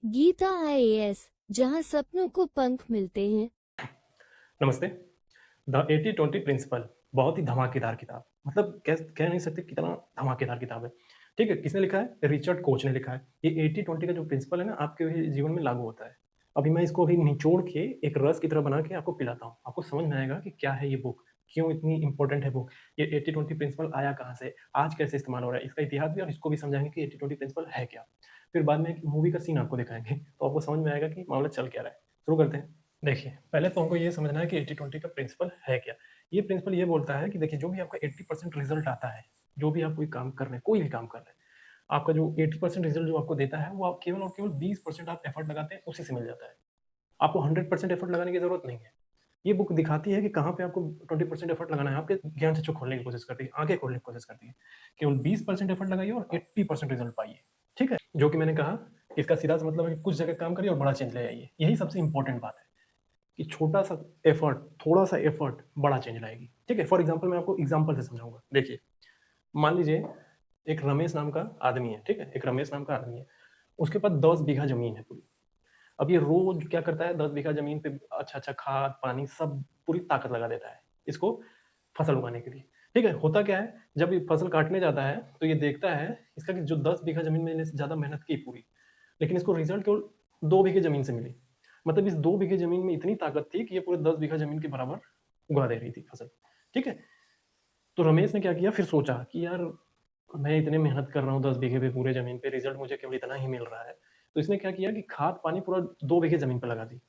Gita IAS, जहां सपनों को पंख मिलते हैं। नमस्ते। द 80-20 प्रिंसिपल बहुत ही धमाकेदार किताब, मतलब कह नहीं सकते कितना धमाकेदार किताब है। ठीक है, किसने लिखा है? रिचर्ड कोच ने लिखा है। ये 80-20 का जो प्रिंसिपल है ना, आपके भी जीवन में लागू होता है। अभी मैं इसको अभी निचोड़ के एक रस की तरह बना के आपको पिलाता हूँ। आपको समझ में आएगा कि क्या है ये बुक, क्यों इतनी इंपॉर्टेंट है बुक, ये 80-20 प्रिंसिपल आया कहाँ से, आज कैसे इस्तेमाल हो रहा है, इसका इतिहास भी, और इसको भी समझाएंगे कि 80-20 प्रिंसिपल है क्या। फिर बाद में एक मूवी का सीन आपको दिखाएंगे, तो आपको समझ में आएगा कि मामला चल क्या रहा है। शुरू करते हैं। देखिए, पहले तो हमको ये समझना है कि 80-20 का प्रिंसिपल है क्या। ये प्रिंसिपल ये बोलता है कि देखिए, जो भी आपका 80% रिजल्ट आता है, जो भी आप कोई काम कर रहे हैं, कोई भी काम कर रहे हैं, आपका जो 80% रिजल्ट जो आपको देता है, वो आप केवल और केवल 20% आप एफर्ट लगाते हैं, उसी से मिल जाता है। आपको 100% एफर्ट लगाने की जरूरत नहीं है। ये बुक दिखाती है कि कहाँ पे आपको 20% एफर्ट लगाना है। आपके ज्ञान चक्षु खोलने की कोशिश करती है, आंखें खोलने की कोशिश करती है। केवल 20% एफर्ट लगाइए और 80% रिजल्ट पाइए। ठीक है, जो कि मैंने कहा, इसका सीधा सा मतलब है कि कुछ जगह काम करिए और बड़ा चेंज ले आइए। यही सबसे इंपॉर्टेंट बात है कि छोटा सा एफर्ट, थोड़ा सा एफर्ट बड़ा चेंज लाएगी। ठीक है, फॉर एग्जाम्पल मैं आपको एग्जाम्पल से समझाऊंगा। देखिए, मान लीजिए एक रमेश नाम का आदमी है। ठीक है, एक रमेश नाम का आदमी है, उसके पास 10 बीघा जमीन है पूरी। अब ये रोज क्या करता है, 10 बीघा जमीन पे अच्छा अच्छा खाद पानी सब पूरी ताकत लगा देता है इसको फसल उगाने के लिए। ठीक है, होता क्या है, जब ये फसल काटने जाता है तो ये देखता है इसका कि जो 10 बीघा जमीन में इसने ज्यादा मेहनत की पूरी, लेकिन इसको रिजल्ट केवल 2 बीघे जमीन से मिली। मतलब इस 2 बीघे जमीन में इतनी ताकत थी कि ये पूरे 10 बीघा जमीन के बराबर उगा दे रही थी फसल। ठीक है, तो रमेश ने क्या किया, फिर सोचा कि यार मैं इतने मेहनत कर रहा हूँ 10 बीघे पे पूरे जमीन पे, रिजल्ट मुझे केवल इतना ही मिल रहा है। तो इसने क्या किया कि खाद पानी पूरा 2 बीघे जमीन पे लगा दी।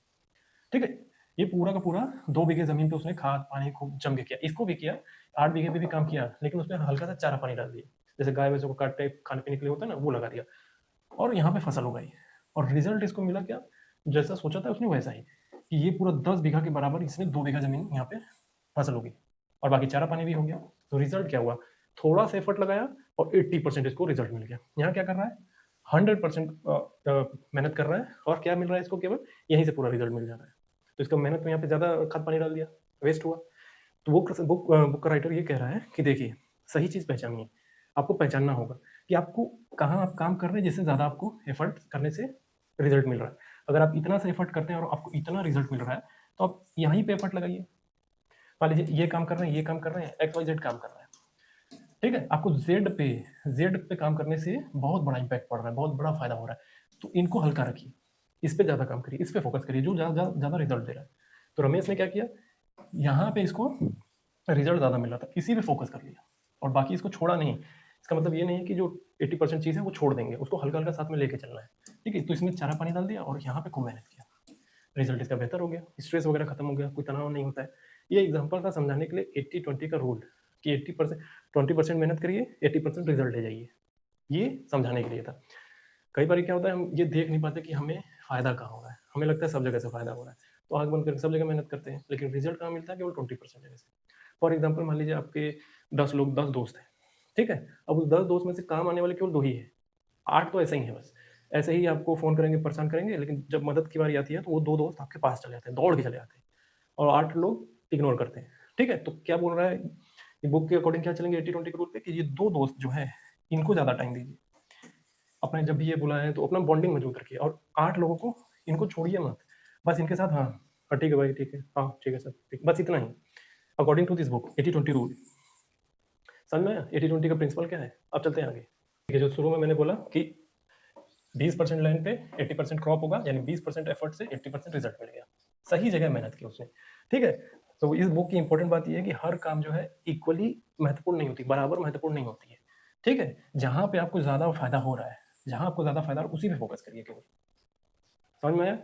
ठीक है, ये पूरा का पूरा 2 बीघे जमीन पे उसने खाद पानी खूब जम के किया। इसको भी किया, 8 बीघे पे भी काम किया, लेकिन उसमें हल्का सा चारा पानी डाल दिया, जैसे गाय भैंसों को काटते खाने पीने के लिए होता है ना, वो लगा दिया। और यहाँ पे फसल उगाई, और रिजल्ट इसको मिला क्या, जैसा सोचा था उसने वैसा ही, कि ये पूरा 10 बीघा के बराबर इसने 2 बीघा जमीन यहाँ पे फसल होगी, और बाकी चारा पानी भी हो गया। तो रिजल्ट क्या हुआ, थोड़ा सा एफर्ट लगाया और 80% इसको रिजल्ट मिल गया। यहाँ क्या कर रहा है, 100% मेहनत कर रहा है, और क्या मिल रहा है इसको, केवल यहीं से पूरा रिजल्ट मिल जा रहा है। तो इसका मेहनत में यहाँ पे ज्यादा खाद पानी डाल दिया, वेस्ट हुआ। तो बुक बुक बुक का राइटर ये कह रहा है कि देखिए, सही चीज पहचानिए। आपको पहचानना होगा कि आपको कहाँ आप काम कर रहे हैं जिससे ज्यादा आपको एफर्ट करने से रिजल्ट मिल रहा है। अगर आप इतना सा एफर्ट करते हैं और आपको इतना रिजल्ट मिल रहा है, तो आप यहीं पे एफर्ट लगाइए। मान लीजिए ये काम कर रहे हैं, ये काम कर रहे हैं, एक्स वाई जेड काम कर रहे हैं। ठीक है, आपको जेड पे काम करने से बहुत बड़ा इंपैक्ट पड़ रहा है, बहुत बड़ा फायदा हो रहा है। तो इनको हल्का रखिए, इस पे ज्यादा काम करिए, इस पे फोकस करिए जो ज्यादा ज्यादा रिजल्ट दे रहा है। तो रमेश ने क्या किया, यहाँ पे इसको रिजल्ट ज़्यादा मिल रहा था, इसी पे फोकस कर लिया, और बाकी इसको छोड़ा नहीं। इसका मतलब ये नहीं है कि जो 80% चीज़ है वो छोड़ देंगे, उसको हल्का हल्का साथ में लेके चलना है। ठीक है, तो इसमें चारा पानी डाल दिया और यहाँ पे खूब मेहनत किया, रिजल्ट इसका बेहतर हो गया, स्ट्रेस वगैरह खत्म हो गया, कोई तनाव नहीं होता है। ये एग्जाम्पल था समझाने के लिए 80-20 का रूल, कि 80% 20% मेहनत करिए, 80% रिजल्ट ले जाइए। ये समझाने के लिए था। कई बार क्या होता है, हम ये देख नहीं पाते कि हमें फायदा कहाँ हो रहा है। हमें लगता है सब जगह से फायदा हो रहा है, तो आंख बंद करके सब जगह मेहनत करते हैं, लेकिन रिजल्ट कहाँ मिलता है, केवल 20% जगह से। फॉर एग्जाम्पल मान लीजिए आपके 10 लोग, 10 दोस्त हैं। ठीक है, अब उस 10 दोस्त में से काम आने वाले केवल 2 ही है, 8 तो ऐसे ही है बस। ऐसे ही आपको फोन करेंगे, परेशान करेंगे, लेकिन जब मदद की बारी आती है तो वो 2 दोस्त आपके पास चले जाते हैं, दौड़ के चले जाते हैं, और 8 लोग इग्नोर करते हैं। ठीक है, तो क्या बोल रहा है ये बुक के अकॉर्डिंग, क्या चलेंगे 80-20 के रूल पे, कि ये 2 दोस्त जो है इनको ज्यादा टाइम दीजिए। अपने जब भी ये बुलाए तो अपना बॉन्डिंग मजबूत रखिए, और 8 लोगों को इनको छोड़िए मत। बस इनके साथ, हाँ हाँ ठीक है भाई, ठीक है, हाँ ठीक है सर, ठीक, बस इतना ही। According to this book 80-20 rule. समझ में आया 80-20 का प्रिंसिपल क्या है? अब चलते हैं आगे। ठीक है, जो शुरू में मैंने बोला कि 20% लाइन पे 80% क्रॉप होगा, यानी 20% एफर्ट से 80% रिजल्ट मिलेगा। सही जगह मेहनत की उसने। ठीक है, तो इस बुक की इंपॉर्टेंट बात यह है कि हर काम जो है इक्वली महत्वपूर्ण नहीं होती, बराबर महत्वपूर्ण नहीं होती है। ठीक है, जहां पे आपको ज्यादा फायदा हो रहा है, जहां आपको ज्यादा फायदा हो रहा है, उसी पे फोकस करिए केवल। समझ में आया?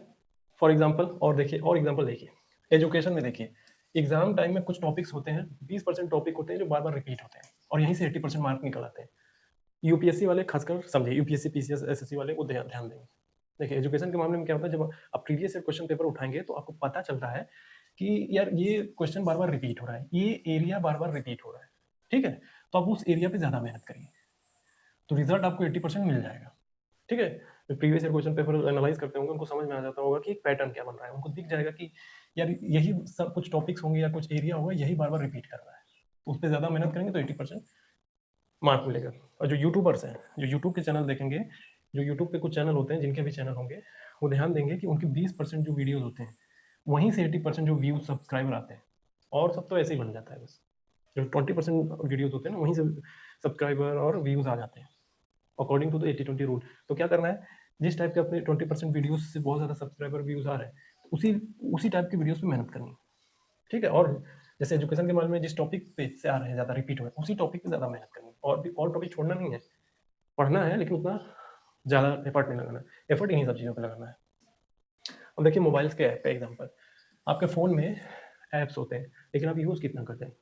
फॉर एग्जाम्पल, और देखिए, और एग्जाम्पल देखिए, एजुकेशन में देखिए, एग्जाम टाइम में कुछ टॉपिक्स होते हैं, 20% टॉपिक होते हैं जो बार बार रिपीट होते हैं, और यहीं से 80% मार्क निकल आते हैं। यूपीएससी वाले खासकर समझिए, यूपीएससी पीसीएस एसएससी वाले वो ध्यान ध्यान देंगे। देखिए, एजुकेशन के मामले में क्या होता है, जब आप प्रीवियस ईयर क्वेश्चन पेपर उठाएंगे तो आपको पता चलता है कि यार ये क्वेश्चन बार बार रिपीट हो रहा है, ये एरिया बार बार रिपीट हो रहा है। ठीक है, तो आप उस एरिया पे ज्यादा मेहनत करिए, तो रिजल्ट आपको 80% मिल जाएगा। ठीक है, जो previous year question paper analyse करते होंगे उनको समझ में आ जाता होगा कि एक पैटर्न क्या बन रहा है, उनको दिख जाएगा कि यार यही सब कुछ टॉपिक्स होंगे या कुछ एरिया होगा, यही बार बार रिपीट कर रहा है, तो उस पर ज्यादा मेहनत करेंगे तो 80% मार्क मिलेगा। और जो यूट्यूबर्स हैं, जो यूट्यूब के चैनल देखेंगे, जो यूट्यूब पे कुछ चैनल होते हैं, जिनके भी चैनल होंगे, वो ध्यान देंगे कि उनके 20% जो वीडियोज़ होते हैं, वहीं से 80% जो व्यूज़, सब्सक्राइबर आते हैं, और सब तो ऐसे ही बन जाता है बस। जो 20% वीडियोज़ होते हैं ना, वहीं से सब्सक्राइबर और व्यूज़ आ जाते हैं, अकॉर्डिंग टू द 80-20 रूल। तो क्या करना है, जिस टाइप के अपने 20% वीडियोज़ से बहुत ज़्यादा सब्सक्राइबर, व्यूज़ आ रहे हैं, तो उसी उसी टाइप की वीडियोज़ पे मेहनत करनी है, ठीक है? और जैसे एजुकेशन के मामले में जिस टॉपिक पे से आ रहे हैं, ज़्यादा रिपीट हो रहे हैं, उसी टॉपिक पे ज़्यादा मेहनत करनी है, और भी और टॉपिक छोड़ना नहीं है। पढ़ना है, लेकिन उतना ज़्यादा एफर्ट नहीं लगाना है, एफर्ट इन्हीं सब चीज़ों पे लगाना है। अब देखिए मोबाइल्स के ऐप का एग्जांपल, आपके फ़ोन में ऐप्स होते हैं, लेकिन आप यूज़ कितना करते हैं?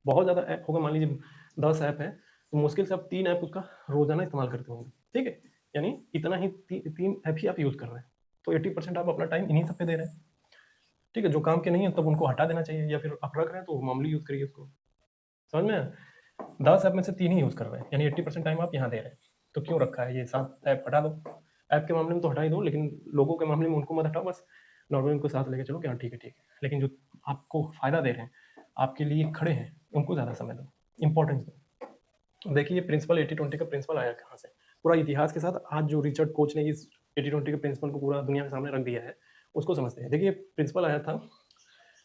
बहुत ज़्यादा ऐप होगा, मान लीजिए 10 ऐप हैं, तो मुश्किल से आप 3 ऐप उसका रोज़ाना इस्तेमाल करते होंगे, ठीक है? यानी इतना ही 3 ऐप ही आप यूज़ कर रहे हैं, तो 80% आप अपना टाइम इन्हीं सब पे दे रहे हैं, ठीक है? जो काम के नहीं है तब उनको हटा देना चाहिए, या फिर आप रख रहे हैं तो मामूली यूज़ करिए उसको, समझ में आया? 10 ऐप में से 3 ही यूज़ कर रहे हैं, यानी 80% टाइम आप यहाँ दे रहे हैं, तो क्यों रखा है? ये 7 ऐप हटा दो। ऐप के मामले में तो हटा ही दो, लेकिन लोगों के मामले में उनको मत हटाओ, बस नॉर्मली उनको साथ लेके चलो कि हाँ ठीक है, ठीक है। लेकिन जो आपको फ़ायदा दे रहे हैं, आपके लिए खड़े हैं, उनको ज़्यादा समय दो, इम्पोर्टेंस दो। देखिए ये प्रिंसिपल 80-20 का प्रिंसिपल आया कहाँ से? पूरा इतिहास के साथ आज जो रिचर्ड कोच ने इस 80-20 के प्रिंसिपल को पूरा दुनिया के सामने रख दिया है, उसको समझते हैं। देखिए ये प्रिंसिपल आया था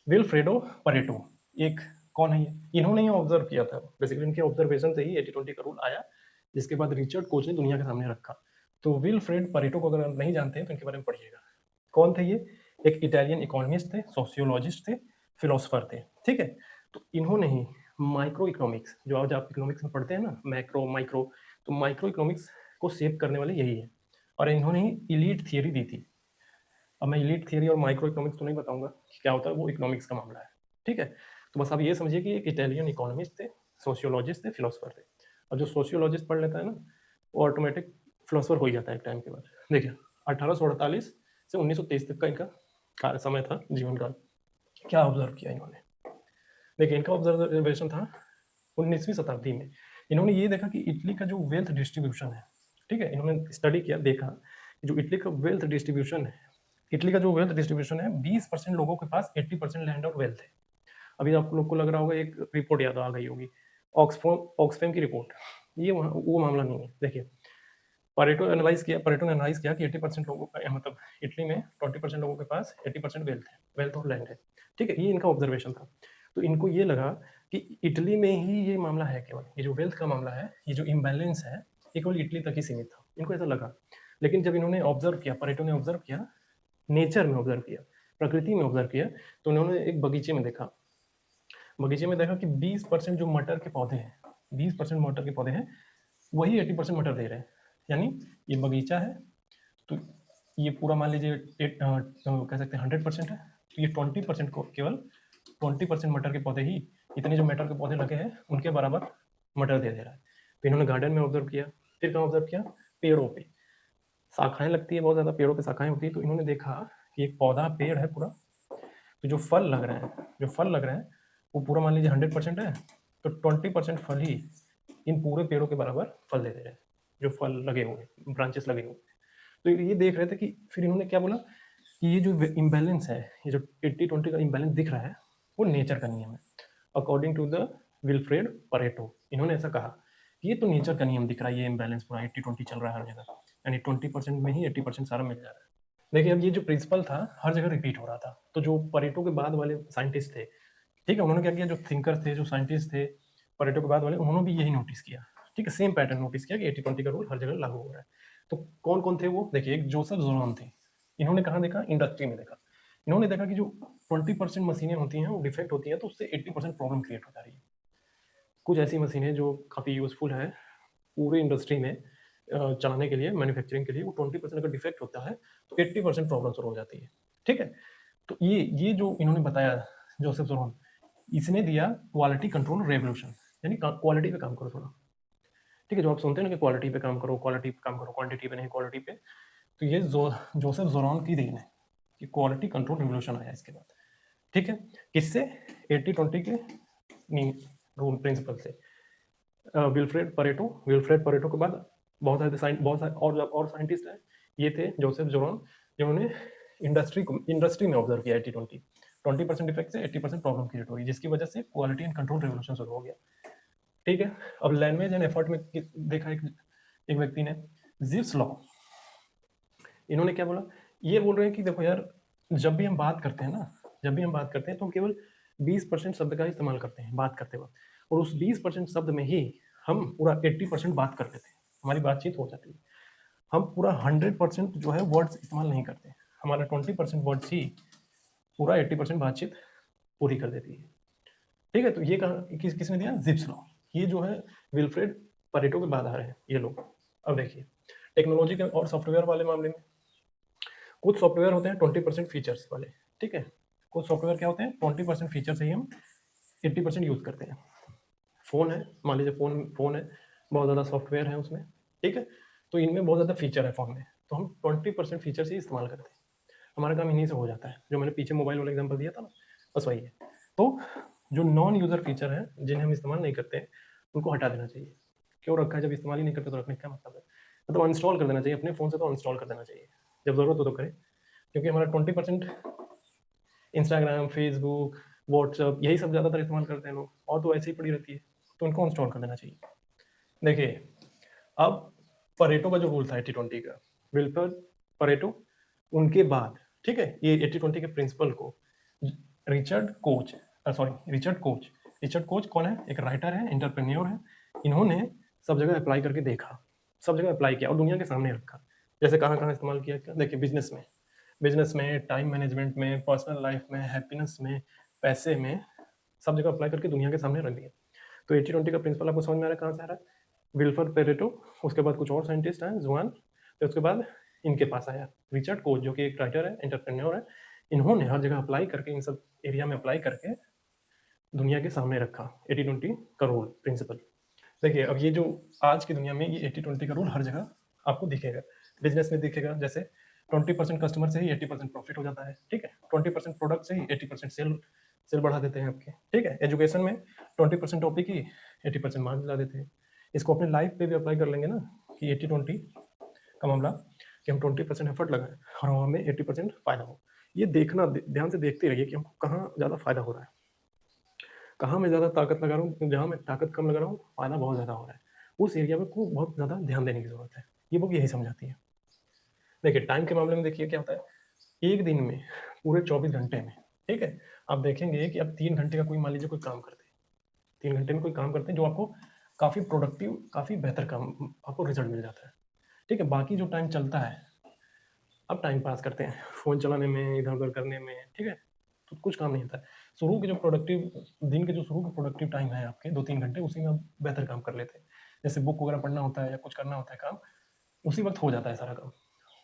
विल्फ्रेडो परेटो, एक कौन है ये? इन्होंने ये ऑब्जर्व किया था, बेसिकली इनके ऑब्जर्वेशन से ही 80-20 का रूल आया, जिसके बाद रिचर्ड कोच ने दुनिया के सामने रखा। तो विल्फ्रेड परेटो को अगर आप नहीं जानते हैं तो इनके बारे में पढ़िएगा। कौन थे ये? एक इटालियन इकोनॉमिस्ट थे, सोशियोलॉजिस्ट थे, फिलोसोफर थे, ठीक है? तो इन्होंने ही माइक्रो इकोनॉमिक्स, जो आज आप इकोनॉमिक्स में पढ़ते हैं ना, मैक्रो माइक्रो, तो माइक्रो इकोनॉमिक्स को शेप करने वाले यही है, और इन्होंने ही इलीट थियरी दी थी। अब मैं इलीट थियरी और माइक्रो इकोनॉमिक्स तो नहीं बताऊंगा कि क्या होता है, वो इकोनॉमिक्स का मामला है, ठीक है? तो बस आप ये समझिए कि एक इटालियन इकोनॉमिस्ट थे, सोशियोलॉजिस्ट थे, फिलोसफर थे, और जो सोशियोलॉजिस्ट पढ़ लेता है ना, वो ऑटोमेटिक फिलोसफर हो ही जाता है एक टाइम के बाद। देखिए 1848 से 1923 तक का इनका समय था, जीवन काल। क्या ऑब्जर्व किया इन्होंने? देखिए इनका ऑब्जर्वेशन था 19वीं शताब्दी में, इन्होंने ये देखा कि इटली का जो वेल्थ डिस्ट्रीब्यूशन है, ठीक है, इन्होंने स्टडी किया, देखा कि जो इटली का वेल्थ डिस्ट्रीब्यूशन है, इटली का जो वेल्थ डिस्ट्रीब्यूशन है, 20% लोगों के पास 80% लैंड और वेल्थ है। अभी आप लोग को लग रहा होगा एक रिपोर्ट याद आ गई होगी, ऑक्सफैम की रिपोर्ट, ये वो मामला नहीं है। देखिए परेटो ने एनालाइज किया कि 80% लोगों का, मतलब इटली में 20% लोगों के पास 80% वेल्थ है, वेल्थ और लैंड है, ठीक है, ये इनका ऑब्जर्वेशन था। तो इनको ये लगा कि इटली में ही ये मामला है, केवल ये जो वेल्थ का मामला है, ये जो इम्बैलेंस है, ये केवल इटली तक ही सीमित था, इनको ऐसा लगा। लेकिन जब इन्होंने ऑब्जर्व किया, परेटो ने ऑब्जर्व किया, नेचर में ऑब्जर्व किया, प्रकृति में ऑब्जर्व किया, तो उन्होंने एक बगीचे में देखा, बगीचे में देखा कि 20% जो मटर के पौधे हैं, 20% मटर के पौधे हैं, वही 80% मटर दे रहे हैं। यानी ये बगीचा है, तो ये पूरा मान लीजिए तो कह सकते हैं 100% है, तो ये 20% को, केवल 20% मटर के पौधे ही, इतने जो मटर के पौधे लगे हैं उनके बराबर मटर दे रहा है। तो इन्होंने गार्डन में ऑब्जर्व किया, फिर कहाँ ऑब्जर्व किया? पेड़ों पे शाखाएं लगती है, बहुत ज़्यादा पेड़ों पे शाखाएं होती है, तो इन्होंने देखा कि एक पौधा पेड़ है पूरा, तो जो फल लग रहे हैं, वो पूरा मान लीजिए 100% है, तो 20% फल ही इन पूरे पेड़ों के बराबर फल दे रहे हैं, जो फल लगे हुए, ब्रांचेस लगे हुए। तो ये देख रहे थे कि, फिर इन्होंने क्या बोला कि ये जो इम्बैलेंस है, ये जो 80-20 का इम्बैलेंस दिख रहा है, वो नेचर का नियम है, according to the Wilfred Pareto. इन्होंने ऐसा कहा कि ये तो नेचर का नियम दिख रहा है, ये इम्बैलेंस पूरा 80-20 चल रहा है हर जगह, यानी 20% में ही 80% सारा मिल जा रहा है। देखिए अब ये जो प्रिंसिपल था हर जगह रिपीट हो रहा था, तो जो परेटो के बाद वाले साइंटिस्ट थे, ठीक है, उन्होंने क्या किया, जो थिंकर थे, जो साइंटिस्ट थे परेटो के बाद वाले, उन्होंने भी यही नोटिस किया, ठीक है, सेम पैटर्न नोटिस किया कि 80-20 का रूल हर जगह लागू हो रहा है। तो कौन कौन थे वो? देखिए एक जोसेफ जोरान थे, इन्होंने कहाँ देखा? इंडस्ट्री में देखा। इन्होंने देखा कि जो 20% मशीनें होती हैं वो डिफेक्ट होती हैं, तो उससे 80% प्रॉब्लम क्रिएट हो जा रही है। कुछ ऐसी मशीनें जो काफ़ी यूजफुल है पूरे इंडस्ट्री में चलाने के लिए, मैन्युफैक्चरिंग के लिए, वो 20% अगर डिफेक्ट होता है तो 80% प्रॉब्लम शुरू हो जाती है, ठीक है? तो ये जो इन्होंने बताया जोसेफ जोरन, इसने दिया क्वालिटी कंट्रोल रेवोल्यूशन, यानी क्वालिटी पे काम करो थोड़ा, ठीक है? जो आप सुनते हैं ना कि क्वालिटी पे काम करो, क्वालिटी पे काम करो, क्वांटिटी पे नहीं, क्वालिटी पे, तो ये जोसेफ जोरन की देन है कि क्वालिटी कंट्रोल रेवोल्यूशन आया इसके बाद, ठीक है? किससे? 80-20 के रूल प्रिंसिपल से। विल्फ्रेड परेटो के बाद बहुत सारे और साइंटिस्ट हैं, ये थे जोसेफ जोरन, जिन्होंने इंडस्ट्री में ऑब्जर्व किया 80-20, 20% इफेक्ट से 80% प्रॉब्लम क्रिएट हुई, जिसकी वजह से क्वालिटी एंड कंट्रोल रेवोल्यूशन शुरू हो गया, ठीक है? अब लैंग्वेज एंड एफर्ट में देखा एक व्यक्ति ने जिप्स लॉ, इन्होंने क्या बोला, ये बोल रहे हैं कि देखो यार, जब भी हम बात करते हैं ना, जब भी हम बात करते हैं तो हम केवल 20% शब्द का इस्तेमाल करते हैं बात करते वक्त, और उस 20% शब्द में ही हम पूरा 80% बात कर लेते हैं, हमारी बातचीत हो जाती है। हम पूरा 100% जो है वर्ड्स इस्तेमाल नहीं करते, हमारा 20% वर्ड्स ही पूरा 80% बातचीत पूरी कर देती है। ठीक है, तो ये कहा किसने दिया, जिप्स लॉ। ये जो है विल्फ्रेड परेटो के बाद आ रहे हैं ये लोग। अब देखिए टेक्नोलॉजी के और सॉफ्टवेयर वाले मामले में, कुछ सॉफ्टवेयर होते हैं 20% फीचर्स वाले, ठीक है, कुछ सॉफ्टवेयर क्या होते हैं 20% फीचर से ही हम 80% यूज करते हैं। फोन है, मान लीजिए फोन है, बहुत ज़्यादा सॉफ्टवेयर है उसमें, ठीक है, तो इनमें बहुत ज़्यादा फीचर है फोन में, तो हम 20% फीचर से ही इस्तेमाल करते हैं, हमारा काम इन्हीं से हो जाता है। जो मैंने पीछे मोबाइल वाला एग्जाम्पल दिया था ना, बस वही है। तो जो नॉन यूजर फीचर है जिन्हें हम इस्तेमाल नहीं करते उनको हटा देना चाहिए। क्यों रखा है, जब इस्तेमाल ही नहीं करते तो रखने का क्या मतलब है, मतलब अनइंस्टॉल कर देना चाहिए अपने फ़ोन से, तो अनइंस्टॉल कर देना चाहिए, जब ज़रूरत हो तो करें। क्योंकि हमारा 20% इंस्टाग्राम, फेसबुक, व्हाट्सअप यही सब ज़्यादातर इस्तेमाल करते हैं लोग, और तो ऐसे ही पड़ी रहती है, तो उनको इंस्टॉल कर देना चाहिए। देखिए अब परेटो का जो रूल था 80-20 का, विल्फर परेटो, उनके बाद, ठीक है, ये 80-20 के प्रिंसिपल को रिचर्ड कोच कौन है, एक राइटर है, एंटरप्रेन्योर है, इन्होंने सब जगह अप्लाई करके देखा, सब जगह अप्लाई किया और दुनिया के सामने रखा। जैसे कहाँ कहाँ इस्तेमाल किया, देखिए बिजनेस में, टाइम मैनेजमेंट में, पर्सनल लाइफ में, हैप्पीनेस में, पैसे में, सब जगह अप्लाई करके दुनिया के सामने रख दिया। तो 80-20 का प्रिंसिपल आपको समझ में आ रहा है कहाँ से आ रहा है, विल्फर पेरेटो, उसके बाद कुछ और साइंटिस्ट हैं, जुआन, फिर उसके बाद इनके पास आया रिचर्ड कोच, जो कि एक राइटर है, एंटरप्रेन्योर है। इन्होंने हर जगह अप्लाई करके, इन सब एरिया में अप्लाई करके दुनिया के सामने रखा 80-20 का रूल प्रिंसिपल। देखिए अब ये जो आज की दुनिया में ये 80-20 का रूल हर जगह आपको दिखेगा, बिजनेस में दिखेगा, जैसे 20% कस्टमर से ही 80% प्रॉफिट हो जाता है, ठीक है, 20% प्रोडक्ट से ही 80% सेल सेल बढ़ा देते हैं आपके, ठीक है, एजुकेशन में 20% टॉपिक ही 80% मार्क्स दिला देते हैं। इसको अपने लाइफ पे भी अप्लाई कर लेंगे ना, कि 80-20 का मामला, कि हम 20% एफर्ट लगाएं और हमें 80% फायदा हो। ये देखना, ध्यान से देखते रहिए कि हमको कहाँ ज़्यादा फायदा हो रहा है, कहाँ मैं ज़्यादा ताकत लगा रहा हूँ, जहाँ मैं ताकत कम लगा रहा हूँ फायदा बहुत ज़्यादा हो रहा है, उस एरिया में को बहुत ज़्यादा ध्यान देने की ज़रूरत है। ये बुक यही समझाती है। देखिए टाइम के मामले में देखिए क्या होता है, एक दिन में पूरे 24 घंटे में, ठीक है, आप देखेंगे कि आप 3 घंटे का कोई मान लीजिए कोई काम करते हैं, 3 घंटे में कोई काम करते हैं जो आपको काफ़ी प्रोडक्टिव, काफ़ी बेहतर काम, आपको रिजल्ट मिल जाता है, ठीक है। बाकी जो टाइम चलता है, अब टाइम पास करते हैं फ़ोन चलाने में, इधर उधर करने में, ठीक है, तो कुछ काम नहीं होता है। शुरू के जो प्रोडक्टिव, दिन के जो शुरू के प्रोडक्टिव टाइम है आपके 2-3 घंटे, उसी में आप बेहतर काम कर लेते हैं। जैसे बुक वगैरह पढ़ना होता है या कुछ करना होता है काम, उसी वक्त हो जाता है सारा काम।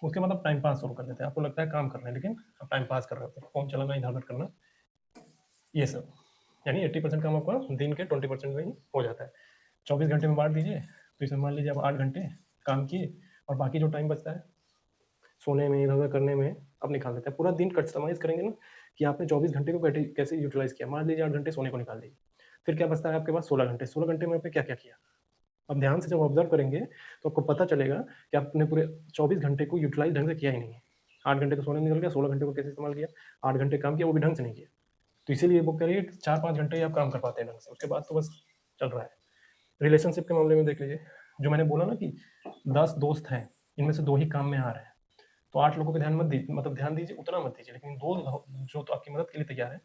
उसके बाद आप टाइम पास शुरू कर देते हैं, आपको लगता है काम कर रहे हैं लेकिन आप टाइम पास कर रहे होते हैं, फ़ोन चलाना, इधर उधर करना, ये सब। यानी 80% काम आपका दिन के 20% में ही हो जाता है। 24 घंटे में बांट दीजिए, तो इसमें मान लीजिए आप 8 घंटे काम किए, और बाकी जो टाइम बचता है सोने में, इधर उधर करने में, आप निकाल देते हैं। पूरा दिन कस्टमाइज करेंगे ना, कि आपने 24 घंटे को कैसे यूटिलाइज किया। मान लीजिए 8 घंटे सोने को निकाल दीजिए, फिर क्या बचता है आपके पास 16 घंटे। 16 घंटे में आपने क्या क्या किया, अब ध्यान से जब ऑब्जर्व करेंगे तो आपको पता चलेगा कि आपने पूरे 24 घंटे को यूटिलाइज ढंग से किया ही नहीं है। 8 घंटे तो सोने में निकल गया, 16 घंटे को कैसे इस्तेमाल किया, 8 घंटे काम किया, वो भी ढंग से नहीं किया। तो इसीलिए बुक करिए 4-5 घंटे ही आप काम कर पाते हैं ढंग से, उसके बाद तो बस चल रहा है। रिलेशनशिप के मामले में देख लीजिए, जो मैंने बोला ना कि 10 दोस्त हैं, इनमें से 2 ही काम में आ रहे हैं, तो 8 लोगों पे ध्यान मत दीजिए, मतलब ध्यान दीजिए उतना मत दीजिए, लेकिन 2 जो तो आपकी मदद के लिए तैयार है,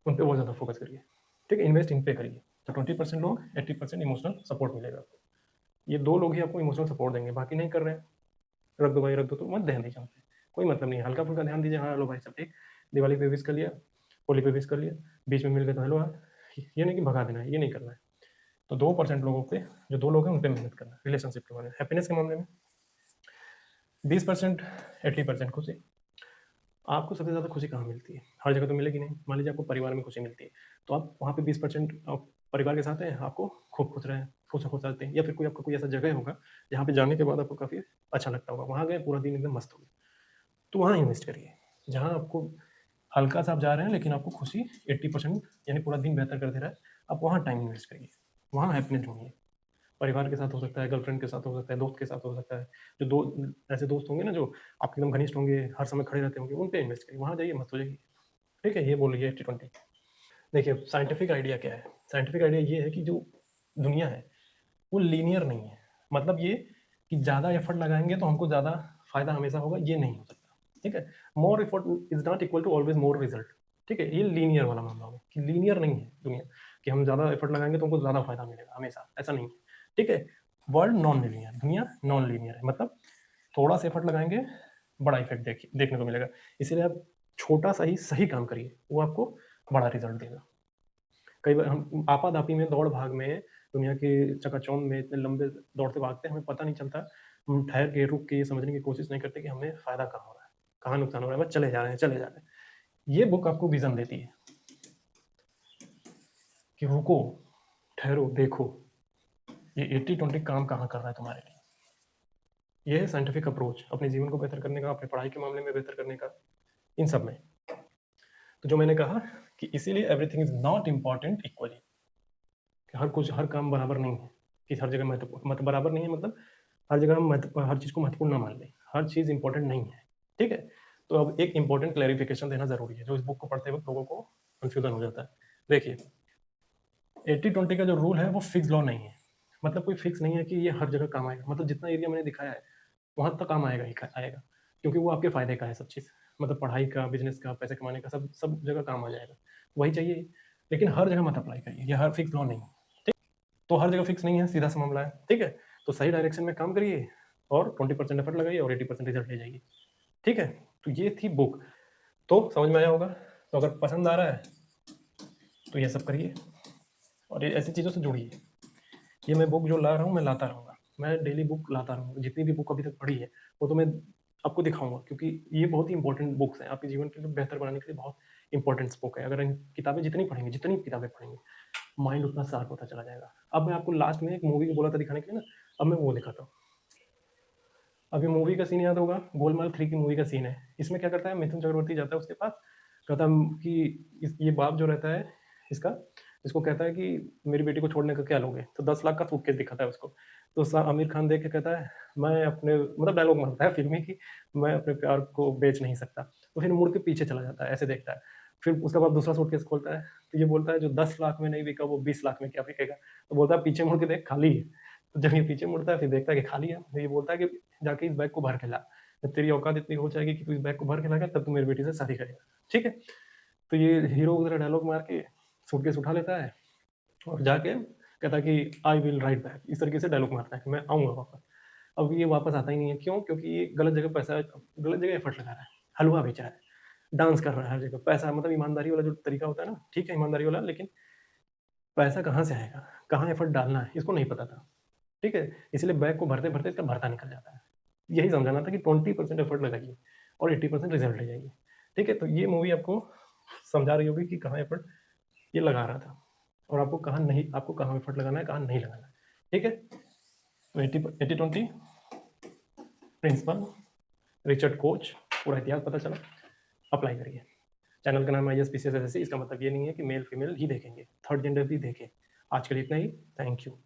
उन पे बहुत ज़्यादा फोकस करिए, ठीक है, इन्वेस्ट इन पे करिए। तो 20% लोग, 80% इमोशनल सपोर्ट मिलेगा आपको। ये 2 लोग ही आपको इमोशनल सपोर्ट देंगे, बाकी नहीं कर रहे हैं, रख दो भाई रख दो, तो मत ध्यान दीजिए उन पे, कोई मतलब नहीं है। हल्का फुल्का ध्यान दीजिए, हाँ हेलो भाई सब ठीक, दिवाली पे विश कर लिया, होली पे विश कर लिया, बीच में मिल गए तो हेलो हाँ, ये नहीं कि भगा देना है, ये नहीं करना है। तो 2% लोगों पे, जो 2 लोग हैं उन पे मेहनत करना है रिलेशनशिप के मामले में। हैप्पीनेस के मामले में 20%, 80% खुशी। आपको सबसे ज़्यादा खुशी कहाँ मिलती है, हर जगह तो मिलेगी नहीं। मान लीजिए आपको परिवार में खुशी मिलती है, तो आप वहाँ पे 20% आप परिवार के साथ हैं, आपको खूब खुश रहें, खुश खुश रहते हैं। या फिर कोई आपका कोई ऐसा जगह होगा जहाँ पे जाने के बाद आपको काफ़ी अच्छा लगता होगा, वहाँ गए पूरा दिन एकदम मस्त हो गया, तो वहाँ इन्वेस्ट करिए। जहाँ आपको हल्का सा आप जा रहे हैं लेकिन आपको खुशी 80% यानी पूरा दिन बेहतर कर दे रहा है, आप वहाँ टाइम इन्वेस्ट करिए, वहाँ हैप्पीनेस ढूंढिए। परिवार के साथ हो सकता है, गर्लफ्रेंड के साथ हो सकता है, दोस्त के साथ हो सकता है। जो दो ऐसे दोस्त होंगे ना जो आपके एकदम घनिष्ठ होंगे, हर समय खड़े रहते होंगे, उन पे इन्वेस्ट करिए, वहाँ जाइए मस्त हो जाइए। ठीक है, ये बोल रही है 80-20। देखिए साइंटिफिक आइडिया क्या है, साइंटिफिक आइडिया ये है कि जो दुनिया है वो लीनियर नहीं है। मतलब ये कि ज़्यादा एफर्ट लगाएंगे तो हमको ज़्यादा फायदा हमेशा होगा, ये नहीं हो सकता। ठीक है, more effort is not equal to always more result. ठीक है, ये लीनियर वाला मामला होगा कि लीनियर नहीं है दुनिया, कि हम ज़्यादा एफर्ट लगाएंगे तो हमको ज़्यादा फायदा मिलेगा हमेशा, ऐसा नहीं है। ठीक है, वर्ल्ड नॉन लीनियर, दुनिया नॉन लीनियर है, मतलब थोड़ा सा एफर्ट लगाएंगे बड़ा इफेक्ट देखने को मिलेगा। इसीलिए आप छोटा सा ही सही काम करिए, वो आपको बड़ा रिजल्ट देगा। कई बार हम आपाधापी में, दौड़ भाग में, दुनिया के चकाचौंध में इतने लंबे दौड़ते भागते हैं, हमें पता नहीं चलता। हम ठहर के, रुक के ये समझने की कोशिश नहीं करते कि हमें फायदा कहाँ हो रहा है, कहाँ नुकसान हो रहा है, बस चले जा रहे हैं, चले जा रहे हैं। ये बुक आपको विजन देती है कि रुको, ठहरो, देखो ये 80-20 काम कहाँ कर रहा है तुम्हारे लिए। ये है साइंटिफिक अप्रोच अपने जीवन को बेहतर करने का, अपने पढ़ाई के मामले में बेहतर करने का, इन सब में। तो जो मैंने कहा कि इसीलिए everything is not important equally, कि हर काम बराबर नहीं है, कि हर जगह महत्व बराबर नहीं है, मतलब हर जगह हम हर चीज़ को महत्वपूर्ण ना मान लें, हर चीज़ इंपॉर्टेंट नहीं है। ठीक है, तो अब एक इंपॉर्टेंट क्लैरिफिकेशन देना जरूरी है, जो इस बुक को पढ़ते वक्त लोगों को कंफ्यूजन हो जाता है। देखिए, 80-20 का जो रूल है वो फिक्स लॉ नहीं है, मतलब कोई फिक्स नहीं है कि ये हर जगह काम आएगा, मतलब जितना एरिया मैंने दिखाया है वहाँ तक काम आएगा ही आएगा, क्योंकि वो आपके फायदे का है सब चीज़, मतलब पढ़ाई का, बिजनेस का, पैसे कमाने का, सब सब जगह काम आ जाएगा, वही चाहिए। लेकिन हर जगह मत अप्लाई करिए, ये हर फिक्स लॉ नहीं है। ठीक, तो हर जगह फिक्स नहीं है, सीधा सा मामला है। ठीक है, तो सही डायरेक्शन में काम करिए और 20% एफर्ट लगाइए और 80% रिजल्ट ले जाइए। ठीक है, तो ये थी बुक, तो समझ में आया होगा। तो अगर पसंद आ रहा है तो ये सब करिए और ये ऐसी चीज़ों से जुड़िए। ये मैं बुक जो ला रहा हूँ, मैं लाता रहूँगा, मैं डेली बुक लाता रहूँगा, जितनी भी बुक अभी तक पढ़ी है वो तो मैं आपको दिखाऊंगा, क्योंकि ये बहुत ही इंपॉर्टेंट बुक्स हैं, आपके जीवन के लिए बेहतर बनाने के लिए बहुत इंपॉर्टेंट बुक है। अगर इन किताबें जितनी पढ़ेंगे, जितनी किताबें पढ़ेंगे, माइंड उतना शार्प होता चला जाएगा। अब मैं आपको लास्ट में एक मूवी को बोला था दिखाने के लिए ना, अब मैं वो दिखाता हूँ। अभी मूवी का सीन याद होगा, गोलमाल 3 की मूवी का सीन है। इसमें क्या करता है, मिथुन चक्रवर्ती जाता है उसके पास, कहता है कि ये बाप जो रहता है इसका, इसको कहता है कि मेरी बेटी को छोड़ने का क्या लोगे, तो 10 लाख का सूटकेस दिखाता है उसको। तो आमिर खान देख के कहता है, मैं अपने, मतलब डायलॉग मारता है फिल्मी की, मैं अपने प्यार को बेच नहीं सकता। तो फिर मुड़ के पीछे चला जाता है, ऐसे देखता है। फिर उसके बाद दूसरा सूटकेस खोलता है, तो ये बोलता है जो 10 लाख में नहीं बिका वो 20 लाख में क्या बिकेगा। तो बोलता है पीछे मुड़ के देख, खाली है। तो जब ये पीछे मुड़ता है फिर देखता है कि खाली है, तो ये बोलता है कि जाके इस बैग को भर के ला, जब तेरी औकात इतनी हो जाएगी कि तू इस बैग को भर के लाएगा तब तू मेरी बेटी से शादी करेगा। ठीक है, तो ये हीरो उधर डायलॉग मार के सूटकेस उठा लेता है और जाके कहता है कि आई विल राइट बैक, इस तरीके से डायलॉग मारता है कि मैं आऊंगा वापस। अब ये वापस आता ही नहीं है, क्यों? क्योंकि ये गलत जगह पैसा, गलत जगह एफर्ट लगा रहा है, हलवा बेचा है, डांस कर रहा है हर जगह, पैसा मतलब ईमानदारी वाला जो तरीका होता है ना, ठीक है ईमानदारी वाला, लेकिन पैसा कहाँ से आएगा, कहाँ एफर्ट डालना है, इसको नहीं पता था। ठीक है, इसलिए बैग को भरते भरते इसका भरता निकल जाता है। यही समझाना था कि 20% एफर्ट लगाइए और 80% रिजल्ट ले जाइए। ठीक है, तो ये मूवी आपको समझा रही होगी कि कहाँ एफर्ट ये लगा रहा था और आपको कहाँ नहीं, आपको कहाँ एफर्ट लगाना है, कहाँ नहीं लगाना है। ठीक है, तो 80-20 प्रिंसिपल, रिचर्ड कोच, पूरा इतिहास पता चला, अप्लाई करिए। चैनल का नाम है IAS PCS SSC, इसका मतलब ये नहीं है कि मेल फीमेल ही देखेंगे, थर्ड जेंडर भी देखें। आज के लिए इतना ही, थैंक यू।